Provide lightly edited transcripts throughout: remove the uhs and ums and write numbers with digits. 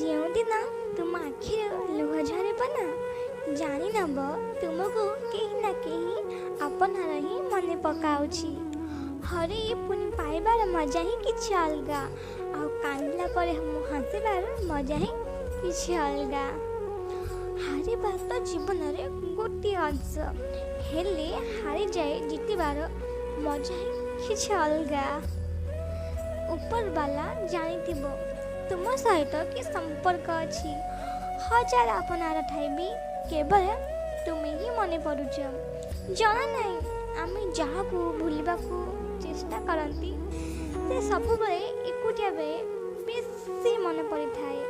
ଯେଉଁଦିନ ତୁମ ଆଖିରୁ ଲୁହ ଝରିବ ନା, ଜାଣି ନେବ ତୁମକୁ କେହି ନା କେହି ଆପଣାର ହିଁ ମନେ ପକାଉଛି। ହରେଇ ପୁଣି ପାଇବାର ମଜା ହିଁ କିଛି ଅଲଗା, ଆଉ କାନ୍ଦିଲା ପରେ ହସିବାର ମଜା ହିଁ କିଛି ଅଲଗା। ହାରିବା ତ ଜୀବନରେ ଗୋଟିଏ ଅଂଶ, ହେଲେ ହାରିଯାଏ ଜିତିବାର ମଜା ହିଁ କିଛି ଅଲଗା। ଉପରବାଲା ଜାଣିଥିବ ତୁମ ସହିତ କି ସମ୍ପର୍କ ଅଛି। ହଜାର ଆପଣାର ଥାଇ ବି କେବଳ ତୁମେ ହିଁ ମନେ ପଡ଼ୁଛ। ଜଣା ନାହିଁ ଆମେ ଯାହାକୁ ଭୁଲିବାକୁ ଚେଷ୍ଟା କରନ୍ତି ସେ ସବୁବେଳେ ଏକୁଟିଆ ବେଳେ ବେଶୀ ମନେ ପଡ଼ିଥାଏ।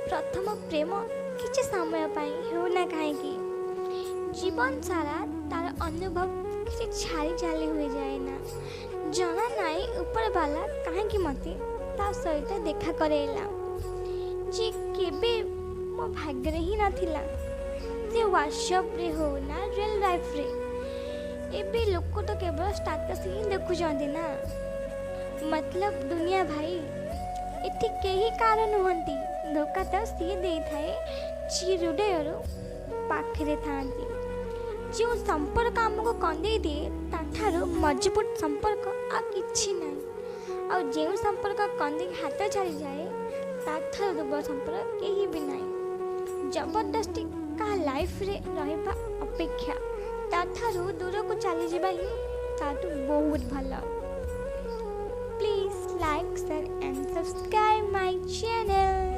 ପ୍ରଥମ ପ୍ରେମ କିଛି ସମୟ ପାଇଁ ହେଉନା କାହିଁକି, ଜୀବନ ସାରା ତାର ଅନୁଭବ କିଛି ଛାଡ଼ି ଚାଲି ହୋଇଯାଏ ନା। ଜଣା ନାହିଁ ଉପରବାଲା କାହିଁକି ମୋତେ ତା ସହିତ ଦେଖା କରେଇଲା, ଯେ କେବେ ମୋ ଭାଗ୍ୟରେ ହିଁ ନଥିଲା। ସେ ହ୍ୱାଟ୍ସଆପ୍ରେ ହଉ ନା ରିଅଲ୍ ଲାଇଫ୍ରେ, ଏବେ ଲୋକ ତ କେବଳ ଷ୍ଟାଟସ୍ ହିଁ ଦେଖୁଛନ୍ତି ନା। ମତଲବ ଦୁନିଆ ଭାଇ, ଏଠି କେହି କାର ନୁହନ୍ତି। ଧୋକା ତ ସିଏ ଦେଇଥାଏ ଯିଏ ହୃଦୟରୁ ପାଖରେ ଥାଆନ୍ତି। ଯେଉଁ ସମ୍ପର୍କ ଆମକୁ କନ୍ଦେଇ ଦିଏ ତାଠାରୁ ମଜବୁତ ସମ୍ପର୍କ ଆଉ କିଛି ନାହିଁ। ଆଉ ଯେଉଁ ସମ୍ପର୍କ କନ୍ଦେଇ ହାତ ଛାଡ଼ିଯାଏ ତାଠାରୁ ଦୁର୍ବଳ ସମ୍ପର୍କ କେହି ବି ନାହିଁ। ଜବରଦସ୍ତି କାହା ଲାଇଫ୍ରେ ରହିବା ଅପେକ୍ଷା ତାଠାରୁ ଦୂରକୁ ଚାଲିଯିବା ହିଁ ତାଠୁ ବହୁତ ଭଲ। Please like, share and subscribe my channel.